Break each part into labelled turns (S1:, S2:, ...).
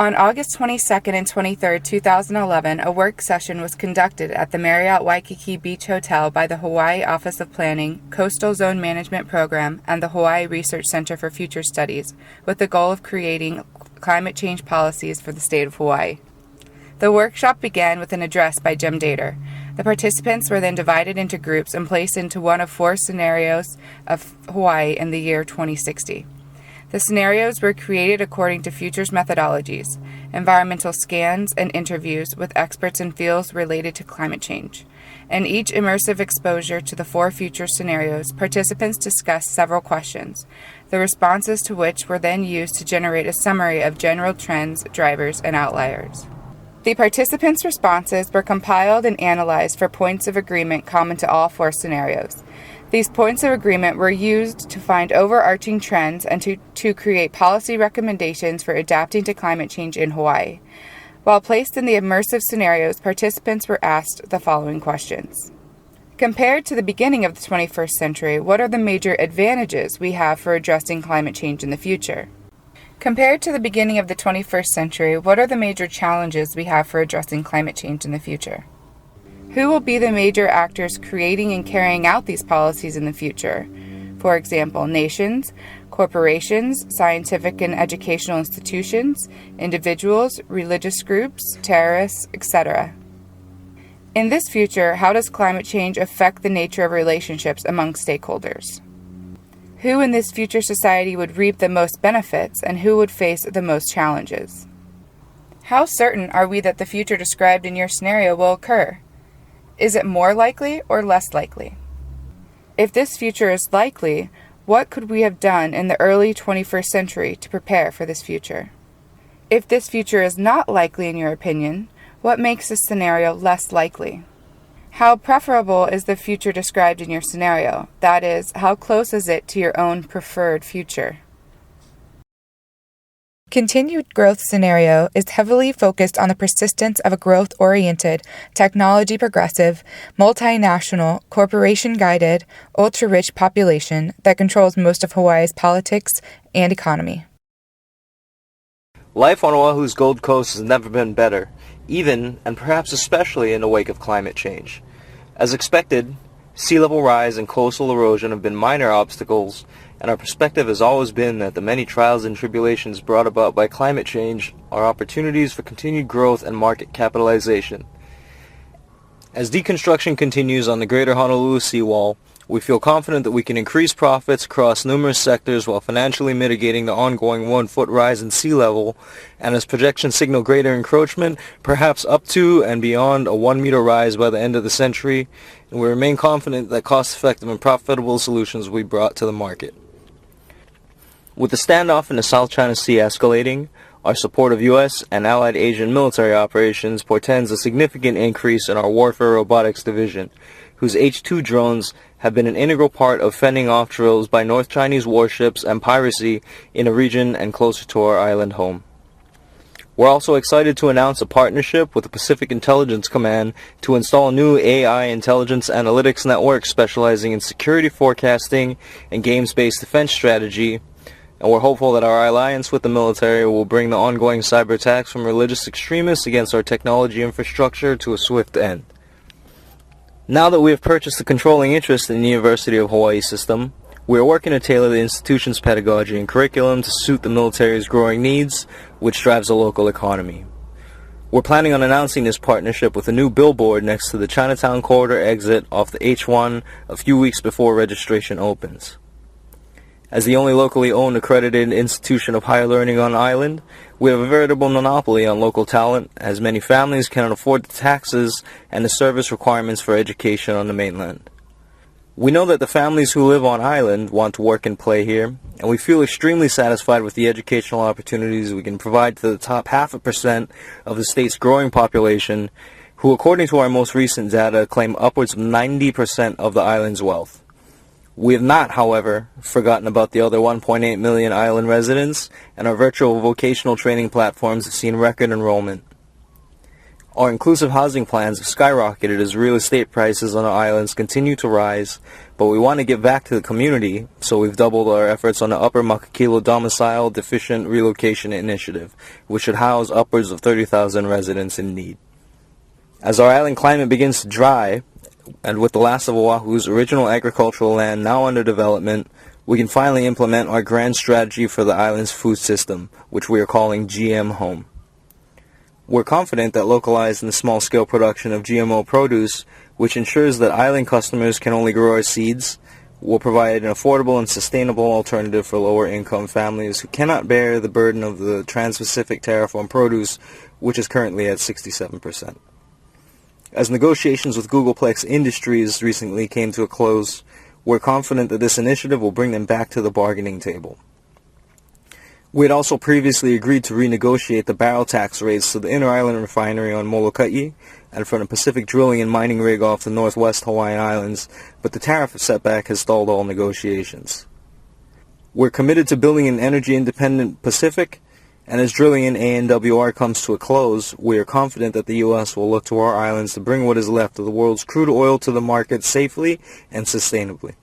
S1: On August 22nd and 23rd, 2011, a work session was conducted at the Marriott Waikiki Beach Hotel by the Hawaii Office of Planning, Coastal Zone Management Program, and the Hawaii Research Center for Future Studies, with the goal of creating climate change policies for the state of Hawaii. The workshop began with an address by Jim Dater. The participants were then divided into groups and placed into one of 4 scenarios of Hawaii in the year 2060. The scenarios were created according to futures methodologies, environmental scans, and interviews with experts in fields related to climate change. In each immersive exposure to the 4 future scenarios, participants discussed several questions, the responses to which were then used to generate a summary of general trends, drivers, and outliers. The participants' responses were compiled and analyzed for points of agreement common to all 4 scenarios. These points of agreement were used to find overarching trends and to create policy recommendations for adapting to climate change in Hawaii. While placed in the immersive scenarios, participants were asked the following questions. Compared to the beginning of the 21st century, what are the major advantages we have for addressing climate change in the future? Compared to the beginning of the 21st century, what are the major challenges we have for addressing climate change in the future? Who will be the major actors creating and carrying out these policies in the future? For example, nations, corporations, scientific and educational institutions, individuals, religious groups, terrorists, etc. In this future, how does climate change affect the nature of relationships among stakeholders? Who in this future society would reap the most benefits and who would face the most challenges? How certain are we that the future described in your scenario will occur? Is it more likely or less likely? If this future is likely, what could we have done in the early 21st century to prepare for this future? If this future is not likely in your opinion, what makes this scenario less likely? How preferable is the future described in your scenario? That is, how close is it to your own preferred future? Continued growth scenario is heavily focused on the persistence of a growth-oriented, technology-progressive, multinational, corporation-guided, ultra-rich population that controls most of Hawaii's politics and economy.
S2: Life on Oahu's Gold Coast has never been better, even and perhaps especially in the wake of climate change. As expected, sea level rise and coastal erosion have been minor obstacles, and our perspective has always been that the many trials and tribulations brought about by climate change are opportunities for continued growth and market capitalization. As deconstruction continues on the Greater Honolulu seawall, we feel confident that we can increase profits across numerous sectors while financially mitigating the ongoing 1-foot rise in sea level, and as projections signal greater encroachment, perhaps up to and beyond a 1-meter rise by the end of the century, and we remain confident that cost-effective and profitable solutions will be brought to the market. With the standoff in the South China Sea escalating, our support of U.S. and allied Asian military operations portends a significant increase in our warfare robotics division, whose H-2 drones have been an integral part of fending off drills by North Chinese warships and piracy in a region and closer to our island home. We're also excited to announce a partnership with the Pacific Intelligence Command to install a new AI intelligence analytics network specializing in security forecasting and games-based defense strategy, and we're hopeful that our alliance with the military will bring the ongoing cyber attacks from religious extremists against our technology infrastructure to a swift end. Now that we have purchased a controlling interest in the University of Hawaii system, we are working to tailor the institution's pedagogy and curriculum to suit the military's growing needs, which drives the local economy. We're planning on announcing this partnership with a new billboard next to the Chinatown Corridor exit off the H1 a few weeks before registration opens. As the only locally owned accredited institution of higher learning on the island, we have a veritable monopoly on local talent, as many families cannot afford the taxes and the service requirements for education on the mainland. We know that the families who live on island want to work and play here, and we feel extremely satisfied with the educational opportunities we can provide to the top 0.5% of the state's growing population, who according to our most recent data claim upwards of 90% of the island's wealth. We have not, however, forgotten about the other 1.8 million island residents, and our virtual vocational training platforms have seen record enrollment. Our inclusive housing plans have skyrocketed as real estate prices on our islands continue to rise, but we want to give back to the community, so we've doubled our efforts on the Upper Makakilo Domicile Deficient Relocation Initiative, which should house upwards of 30,000 residents in need. As our island climate begins to dry, and with the last of Oahu's original agricultural land now under development, we can finally implement our grand strategy for the island's food system, which we are calling GM Home. We're confident that localized and small-scale production of GMO produce, which ensures that island customers can only grow our seeds, will provide an affordable and sustainable alternative for lower-income families who cannot bear the burden of the Trans-Pacific tariff on produce, which is currently at 67%. As negotiations with Googleplex Industries recently came to a close, we're confident that this initiative will bring them back to the bargaining table. We had also previously agreed to renegotiate the barrel tax rates to the Inner Island Refinery on Molokai and for the Pacific Drilling and Mining Rig off the Northwest Hawaiian Islands, but the tariff setback has stalled all negotiations. We're committed to building an energy-independent Pacific, and as drilling in ANWR comes to a close, we are confident that the U.S. will look to our islands to bring what is left of the world's crude oil to the market safely and sustainably.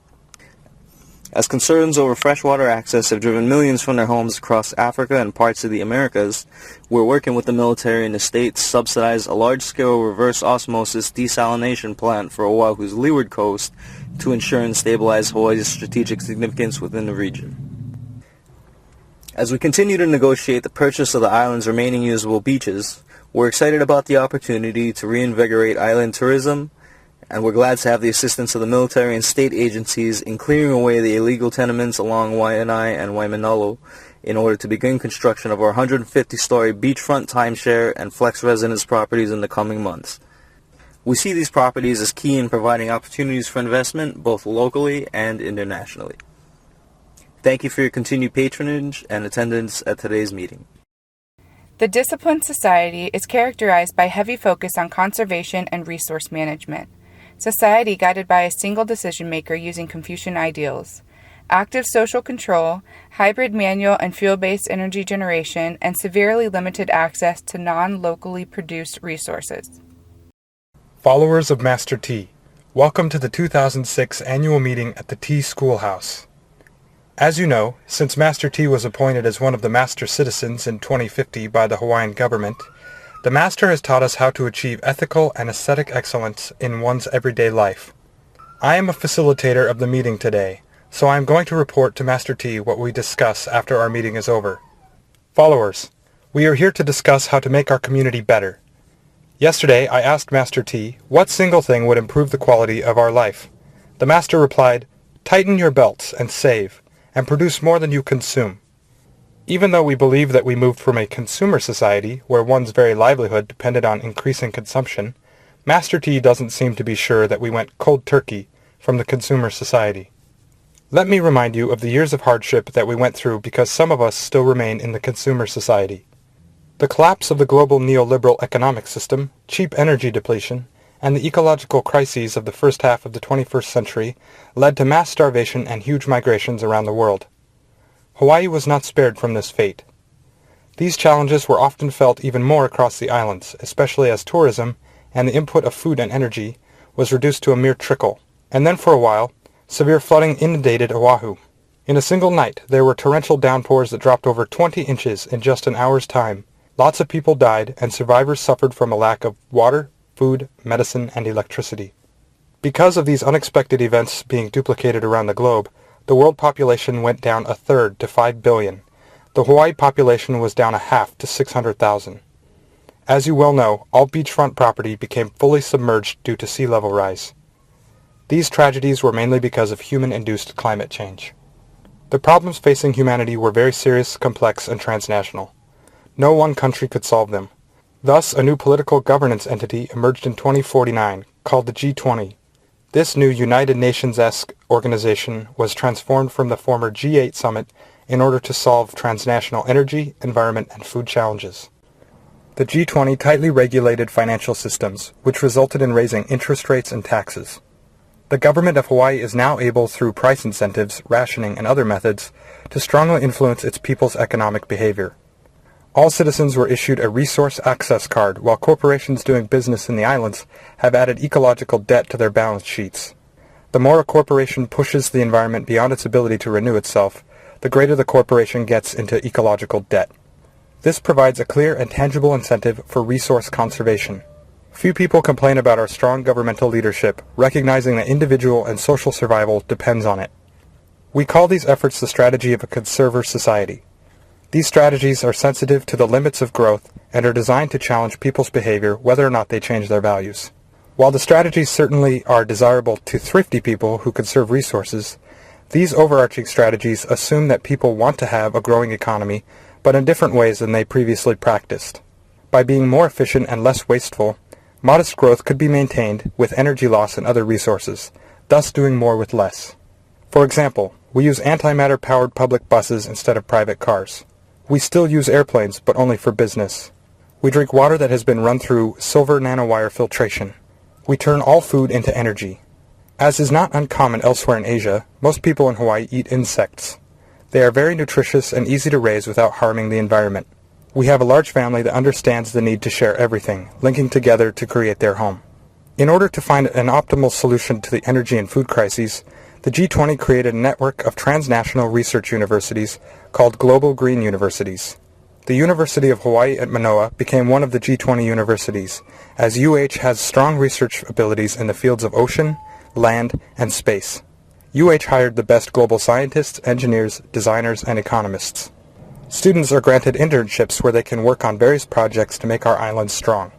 S2: As concerns over freshwater access have driven millions from their homes across Africa and parts of the Americas, we're working with the military and the state to subsidize a large-scale reverse osmosis desalination plant for Oahu's leeward coast to ensure and stabilize Hawaii's strategic significance within the region. As we continue to negotiate the purchase of the island's remaining usable beaches, we're excited about the opportunity to reinvigorate island tourism, and we're glad to have the assistance of the military and state agencies in clearing away the illegal tenements along Waianae and Waimanalo in order to begin construction of our 150-story beachfront timeshare and flex residence properties in the coming months. We see these properties as key in providing opportunities for investment both locally and internationally. Thank you for your continued patronage and attendance at today's meeting.
S1: The Disciplined Society is characterized by heavy focus on conservation and resource management. Society guided by a single decision-maker using Confucian ideals. Active social control, hybrid manual and fuel-based energy generation, and severely limited access to non-locally produced resources.
S3: Followers of Master T, welcome to the 2006 annual meeting at the T Schoolhouse. As you know, since Master T was appointed as one of the Master Citizens in 2050 by the Hawaiian government, the Master has taught us how to achieve ethical and aesthetic excellence in one's everyday life. I am a facilitator of the meeting today, so I am going to report to Master T what we discuss after our meeting is over. Followers, we are here to discuss how to make our community better. Yesterday I asked Master T what single thing would improve the quality of our life. The Master replied, "Tighten your belts and save, and produce more than you consume." Even though we believe that we moved from a consumer society where one's very livelihood depended on increasing consumption, Master T doesn't seem to be sure that we went cold turkey from the consumer society. Let me remind you of the years of hardship that we went through because some of us still remain in the consumer society. The collapse of the global neoliberal economic system, cheap energy depletion, and the ecological crises of the first half of the 21st century led to mass starvation and huge migrations around the world. Hawaii was not spared from this fate. These challenges were often felt even more across the islands, especially as tourism and the input of food and energy was reduced to a mere trickle. And then for a while, severe flooding inundated Oahu. In a single night, there were torrential downpours that dropped over 20 inches in just an hour's time. Lots of people died, and survivors suffered from a lack of water, food, medicine, and electricity. Because of these unexpected events being duplicated around the globe, the world population went down a third to 5 billion. The Hawaii population was down a half to 600,000. As you well know, all beachfront property became fully submerged due to sea level rise. These tragedies were mainly because of human-induced climate change. The problems facing humanity were very serious, complex, and transnational. No one country could solve them. Thus, a new political governance entity emerged in 2049, called the G20. This new United Nations-esque organization was transformed from the former G8 summit in order to solve transnational energy, environment, and food challenges. The G20 tightly regulated financial systems, which resulted in raising interest rates and taxes. The government of Hawaii is now able, through price incentives, rationing, and other methods, to strongly influence its people's economic behavior. All citizens were issued a resource access card, while corporations doing business in the islands have added ecological debt to their balance sheets. The more a corporation pushes the environment beyond its ability to renew itself, the greater the corporation gets into ecological debt. This provides a clear and tangible incentive for resource conservation. Few people complain about our strong governmental leadership, recognizing that individual and social survival depends on it. We call these efforts the strategy of a conserver society. These strategies are sensitive to the limits of growth and are designed to challenge people's behavior whether or not they change their values. While the strategies certainly are desirable to thrifty people who conserve resources, these overarching strategies assume that people want to have a growing economy, but in different ways than they previously practiced. By being more efficient and less wasteful, modest growth could be maintained with energy loss and other resources, thus doing more with less. For example, we use antimatter-powered public buses instead of private cars. We still use airplanes, but only for business. We drink water that has been run through silver nanowire filtration. We turn all food into energy. As is not uncommon elsewhere in Asia, most people in Hawaii eat insects. They are very nutritious and easy to raise without harming the environment. We have a large family that understands the need to share everything, linking together to create their home. In order to find an optimal solution to the energy and food crises, the G20 created a network of transnational research universities called Global Green Universities. The University of Hawaii at Manoa became one of the G20 universities, as UH has strong research abilities in the fields of ocean, land, and space. UH hired the best global scientists, engineers, designers, and economists. Students are granted internships where they can work on various projects to make our islands strong.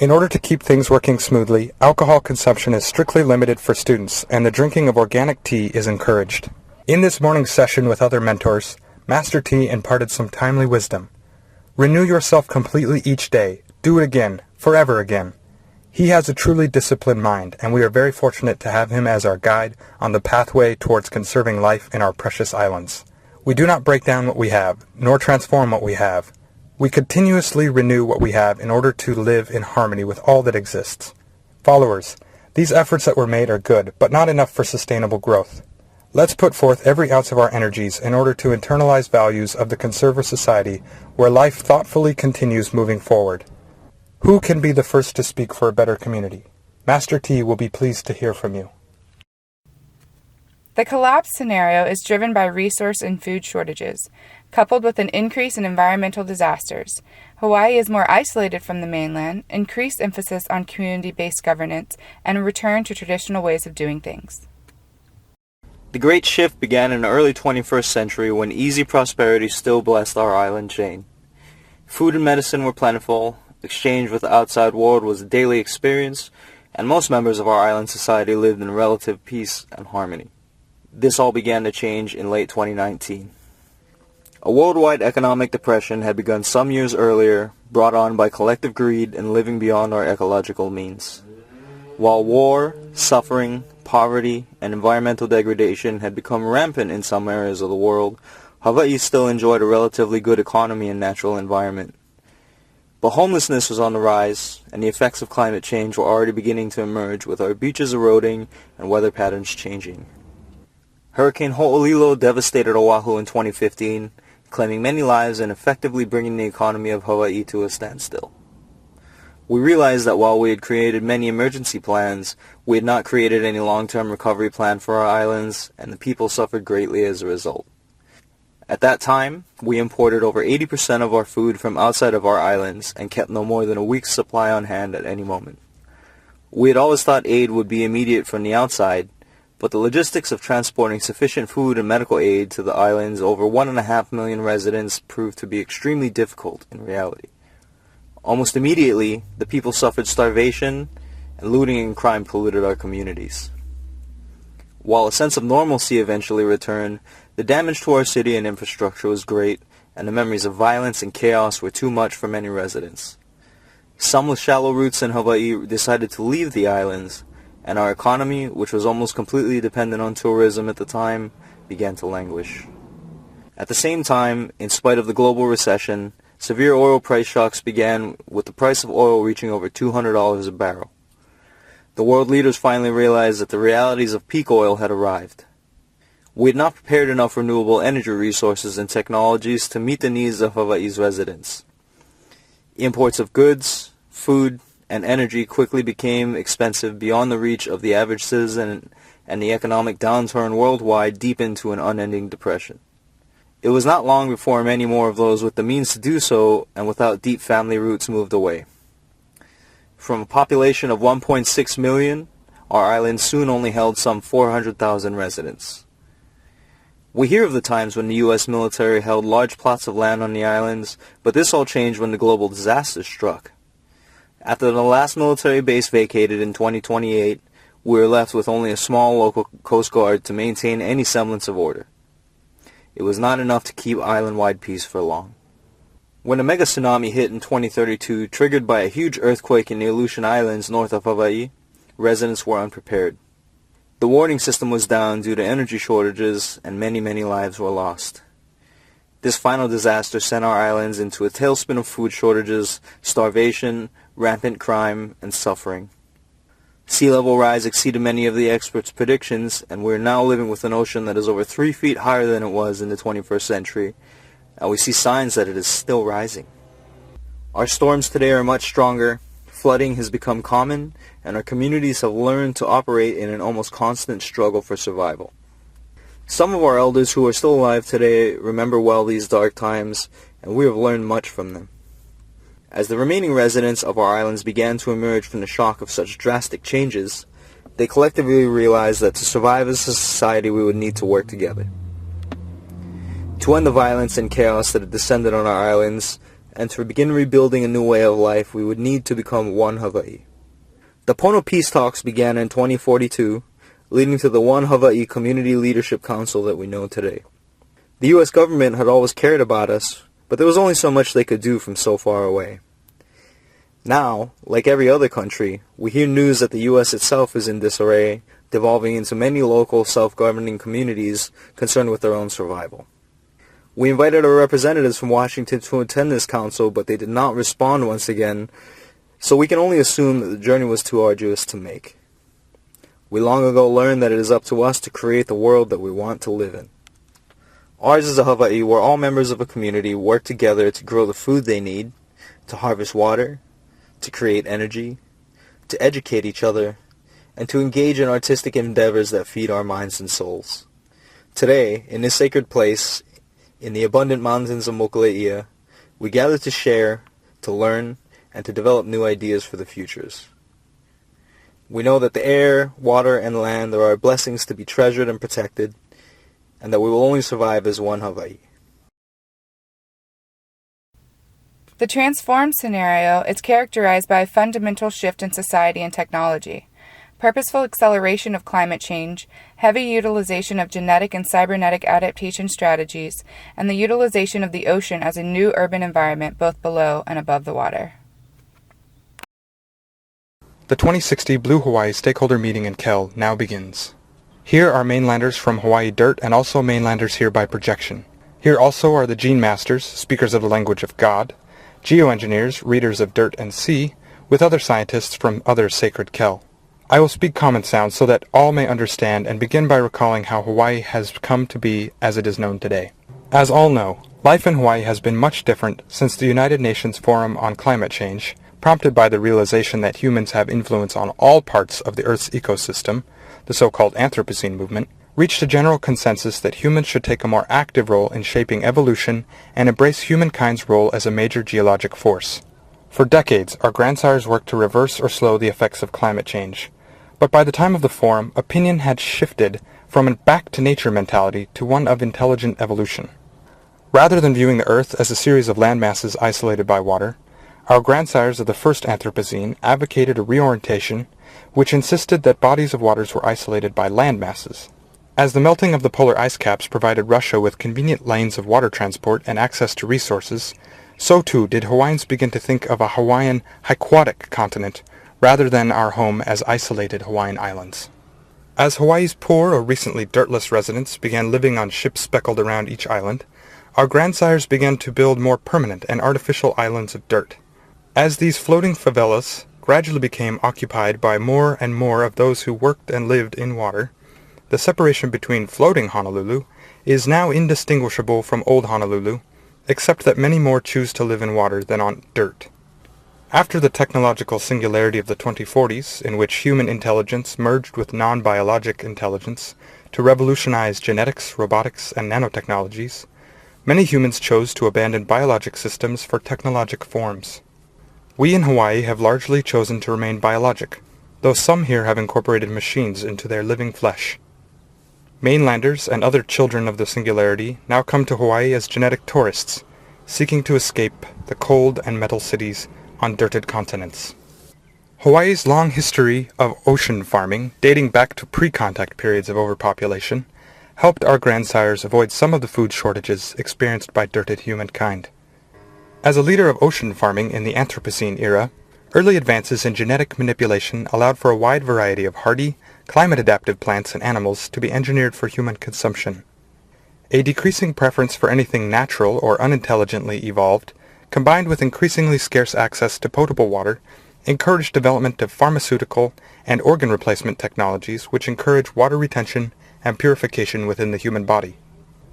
S3: In order to keep things working smoothly, alcohol consumption is strictly limited for students, and the drinking of organic tea is encouraged. In this morning's session with other mentors, Master T imparted some timely wisdom. Renew yourself completely each day. Do it again, forever again. He has a truly disciplined mind, and we are very fortunate to have him as our guide on the pathway towards conserving life in our precious islands. We do not break down what we have, nor transform what we have. We continuously renew what we have in order to live in harmony with all that exists. Followers, these efforts that were made are good, but not enough for sustainable growth. Let's put forth every ounce of our energies in order to internalize values of the conserver society where life thoughtfully continues moving forward. Who can be the first to speak for a better community? Master T will be pleased to hear from you.
S1: The collapse scenario is driven by resource and food shortages, coupled with an increase in environmental disasters. Hawaii is more isolated from the mainland, increased emphasis on community-based governance, and a return to traditional ways of doing things.
S2: The Great Shift began in the early 21st century when easy prosperity still blessed our island chain. Food and medicine were plentiful, exchange with the outside world was a daily experience, and most members of our island society lived in relative peace and harmony. This all began to change in late 2019. A worldwide economic depression had begun some years earlier, brought on by collective greed and living beyond our ecological means. While war, suffering, poverty, and environmental degradation had become rampant in some areas of the world, Hawaii still enjoyed a relatively good economy and natural environment. But homelessness was on the rise, and the effects of climate change were already beginning to emerge, with our beaches eroding and weather patterns changing. Hurricane Ho'olilo devastated Oahu in 2015, claiming many lives and effectively bringing the economy of Hawaii to a standstill. We realized that while we had created many emergency plans, we had not created any long-term recovery plan for our islands, and the people suffered greatly as a result. At that time, we imported over 80% of our food from outside of our islands and kept no more than a week's supply on hand at any moment. We had always thought aid would be immediate from the outside, but the logistics of transporting sufficient food and medical aid to the island's over 1.5 million residents proved to be extremely difficult in reality. Almost immediately, the people suffered starvation, and looting and crime polluted our communities. While a sense of normalcy eventually returned, the damage to our city and infrastructure was great, and the memories of violence and chaos were too much for many residents. Some with shallow roots in Hawaii decided to leave the islands, and our economy, which was almost completely dependent on tourism at the time, began to languish. At the same time, in spite of the global recession, severe oil price shocks began, with the price of oil reaching over $200 a barrel. The world leaders finally realized that the realities of peak oil had arrived. We had not prepared enough renewable energy resources and technologies to meet the needs of Hawaii's residents. Imports of goods, food, and energy quickly became expensive beyond the reach of the average citizen, and the economic downturn worldwide deepened to an unending depression. It was not long before many more of those with the means to do so and without deep family roots moved away. From a population of 1.6 million, our island soon only held some 400,000 residents. We hear of the times when the U.S. military held large plots of land on the islands, but this all changed when the global disaster struck. After the last military base vacated in 2028, we were left with only a small local Coast Guard to maintain any semblance of order. It was not enough to keep island-wide peace for long. When a mega tsunami hit in 2032, triggered by a huge earthquake in the Aleutian Islands north of Hawaii, residents were unprepared. The warning system was down due to energy shortages, and many lives were lost. This final disaster sent our islands into a tailspin of food shortages, starvation, rampant crime, and suffering. Sea level rise exceeded many of the experts' predictions, and we are now living with an ocean that is over 3 feet higher than it was in the 21st century, and we see signs that it is still rising. Our storms today are much stronger, flooding has become common, and our communities have learned to operate in an almost constant struggle for survival. Some of our elders who are still alive today remember well these dark times, and we have learned much from them. As the remaining residents of our islands began to emerge from the shock of such drastic changes, they collectively realized that to survive as a society we would need to work together. To end the violence and chaos that had descended on our islands, and to begin rebuilding a new way of life, we would need to become one Hawaii. The Pono Peace Talks began in 2042, leading to the One Hawaii Community Leadership Council that we know today. The U.S. government had always cared about us, but there was only so much they could do from so far away. Now, like every other country, we hear news that the U.S. itself is in disarray, devolving into many local self-governing communities concerned with their own survival. We invited our representatives from Washington to attend this council, but they did not respond once again, so we can only assume that the journey was too arduous to make. We long ago learned that it is up to us to create the world that we want to live in. Ours is a Hawaii where all members of a community work together to grow the food they need, to harvest water, to create energy, to educate each other, and to engage in artistic endeavors that feed our minds and souls. Today, in this sacred place, in the abundant mountains of Mokuleia, we gather to share, to learn, and to develop new ideas for the futures. We know that the air, water, and land are our blessings to be treasured and protected, and that we will only survive as one Hawaii.
S1: The transformed scenario is characterized by a fundamental shift in society and technology, purposeful acceleration of climate change, heavy utilization of genetic and cybernetic adaptation strategies, and the utilization of the ocean as a new urban environment both below and above the water.
S3: The 2060 Blue Hawaii Stakeholder Meeting in Kel now begins. Here are mainlanders from Hawaii Dirt and also mainlanders here by projection. Here also are the Gene Masters, speakers of the language of God, geoengineers, readers of dirt and sea, with other scientists from other sacred Kel. I will speak common sound so that all may understand and begin by recalling how Hawaii has come to be as it is known today. As all know, life in Hawaii has been much different since the United Nations Forum on Climate Change, prompted by the realization that humans have influence on all parts of the Earth's ecosystem, the so-called Anthropocene movement, reached a general consensus that humans should take a more active role in shaping evolution and embrace humankind's role as a major geologic force. For decades, our grandsires worked to reverse or slow the effects of climate change. But by the time of the forum, opinion had shifted from a back-to-nature mentality to one of intelligent evolution. Rather than viewing the Earth as a series of landmasses isolated by water, our grandsires of the first Anthropocene advocated a reorientation which insisted that bodies of waters were isolated by landmasses. As the melting of the polar ice caps provided Russia with convenient lanes of water transport and access to resources, so too did Hawaiians begin to think of a Hawaiian hyquatic continent rather than our home as isolated Hawaiian islands. As Hawaii's poor or recently dirtless residents began living on ships speckled around each island, our grandsires began to build more permanent and artificial islands of dirt. As these floating favelas gradually became occupied by more and more of those who worked and lived in water, the separation between floating Honolulu is now indistinguishable from old Honolulu, except that many more choose to live in water than on dirt. After the technological singularity of the 2040s, in which human intelligence merged with non-biologic intelligence to revolutionize genetics, robotics, and nanotechnologies, many humans chose to abandon biologic systems for technologic forms. We in Hawaii have largely chosen to remain biologic, though some here have incorporated machines into their living flesh. Mainlanders and other children of the singularity now come to Hawaii as genetic tourists, seeking to escape the cold and metal cities on dirted continents. Hawaii's long history of ocean farming, dating back to pre-contact periods of overpopulation, helped our grandsires avoid some of the food shortages experienced by dirted humankind. As a leader of ocean farming in the Anthropocene era, early advances in genetic manipulation allowed for a wide variety of hardy, climate-adaptive plants and animals to be engineered for human consumption. A decreasing preference for anything natural or unintelligently evolved, combined with increasingly scarce access to potable water, encouraged development of pharmaceutical and organ replacement technologies which encourage water retention and purification within the human body.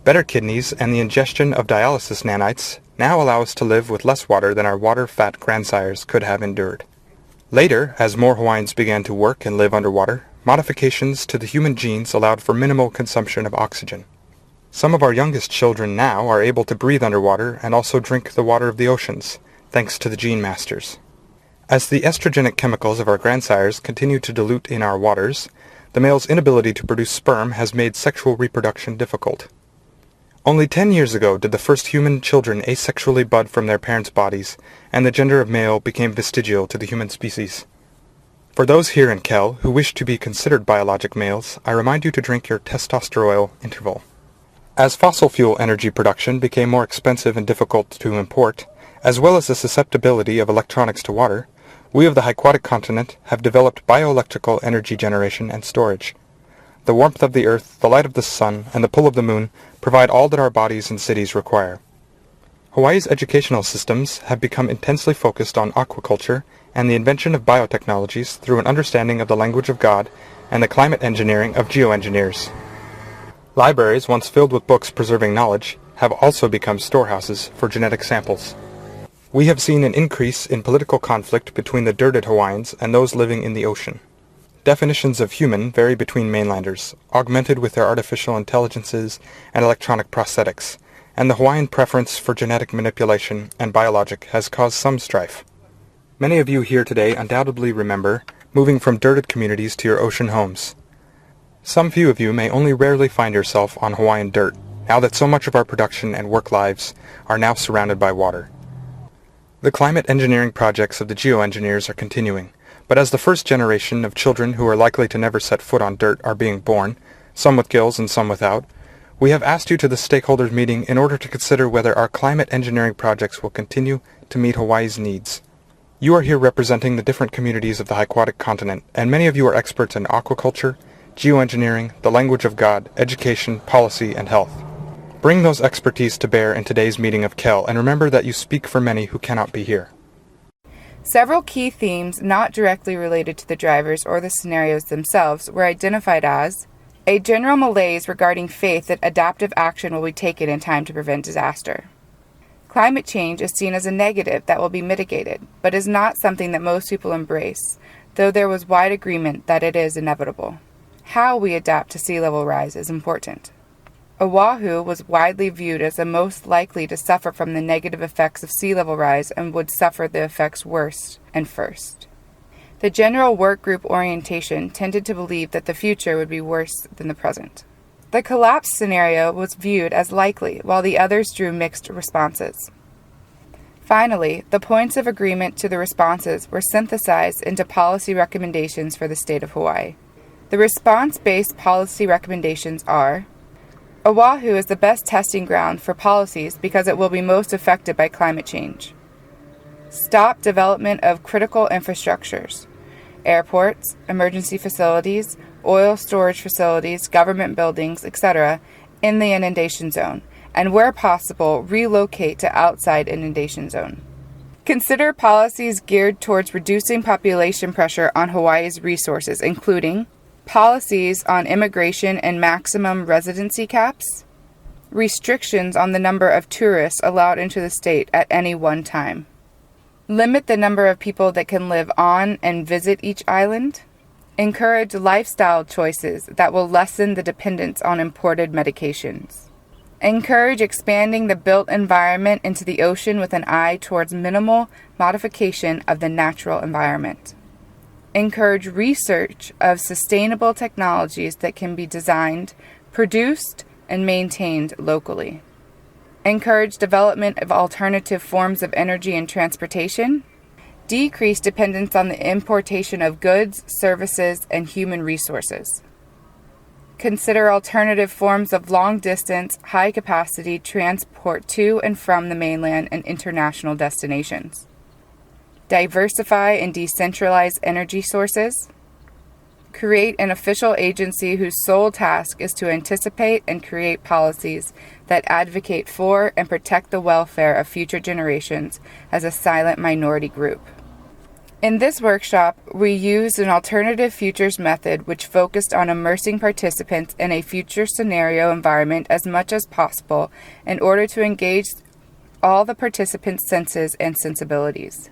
S3: Better kidneys and the ingestion of dialysis nanites now allow us to live with less water than our water-fat grandsires could have endured. Later, as more Hawaiians began to work and live underwater, modifications to the human genes allowed for minimal consumption of oxygen. Some of our youngest children now are able to breathe underwater and also drink the water of the oceans, thanks to the gene masters. As the estrogenic chemicals of our grandsires continue to dilute in our waters, the male's inability to produce sperm has made sexual reproduction difficult. Only 10 years ago did the first human children asexually bud from their parents' bodies, and the gender of male became vestigial to the human species. For those here in Kel who wish to be considered biologic males, I remind you to drink your testosterone interval. As fossil fuel energy production became more expensive and difficult to import, as well as the susceptibility of electronics to water, we of the Hyquatic continent have developed bioelectrical energy generation and storage. The warmth of the earth, the light of the sun, and the pull of the moon provide all that our bodies and cities require. Hawaii's educational systems have become intensely focused on aquaculture and the invention of biotechnologies through an understanding of the language of God and the climate engineering of geoengineers. Libraries, once filled with books preserving knowledge, have also become storehouses for genetic samples. We have seen an increase in political conflict between the dirted Hawaiians and those living in the ocean. Definitions of human vary between mainlanders, augmented with their artificial intelligences and electronic prosthetics, and the Hawaiian preference for genetic manipulation and biologic has caused some strife. Many of you here today undoubtedly remember moving from dirted communities to your ocean homes. Some few of you may only rarely find yourself on Hawaiian dirt, now that so much of our production and work lives are now surrounded by water. The climate engineering projects of the geoengineers are continuing, but as the first generation of children who are likely to never set foot on dirt are being born, some with gills and some without, we have asked you to the stakeholders meeting in order to consider whether our climate engineering projects will continue to meet Hawaii's needs. You are here representing the different communities of the Hyquatic continent, and many of you are experts in aquaculture, geoengineering, the language of God, education, policy, and health. Bring those expertise to bear in today's meeting of Kel, and remember that you speak for many who cannot be here.
S1: Several key themes not directly related to the drivers or the scenarios themselves were identified as a general malaise regarding faith that adaptive action will be taken in time to prevent disaster. Climate change is seen as a negative that will be mitigated, but is not something that most people embrace, though there was wide agreement that it is inevitable. How we adapt to sea level rise is important. Oahu was widely viewed as the most likely to suffer from the negative effects of sea level rise and would suffer the effects worst and first. The general work group orientation tended to believe that the future would be worse than the present. The collapse scenario was viewed as likely, while the others drew mixed responses. Finally, the points of agreement to the responses were synthesized into policy recommendations for the state of Hawaii. The response-based policy recommendations are: Oahu is the best testing ground for policies because it will be most affected by climate change. Stop development of critical infrastructures, airports, emergency facilities, oil storage facilities, government buildings, etc., in the inundation zone, and where possible, relocate to outside inundation zone. Consider policies geared towards reducing population pressure on Hawaii's resources, including policies on immigration and maximum residency caps, restrictions on the number of tourists allowed into the state at any one time, limit the number of people that can live on and visit each island, encourage lifestyle choices that will lessen the dependence on imported medications, encourage expanding the built environment into the ocean with an eye towards minimal modification of the natural environment, encourage research of sustainable technologies that can be designed, produced, and maintained locally, encourage development of alternative forms of energy and transportation, decrease dependence on the importation of goods, services, and human resources, consider alternative forms of long-distance, high-capacity transport to and from the mainland and international destinations, diversify and decentralize energy sources, create an official agency whose sole task is to anticipate and create policies that advocate for and protect the welfare of future generations as a silent minority group. In this workshop, we used an alternative futures method which focused on immersing participants in a future scenario environment as much as possible in order to engage all the participants' senses and sensibilities.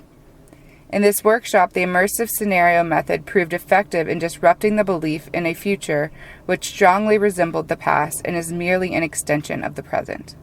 S1: In this workshop, the immersive scenario method proved effective in disrupting the belief in a future which strongly resembled the past and is merely an extension of the present.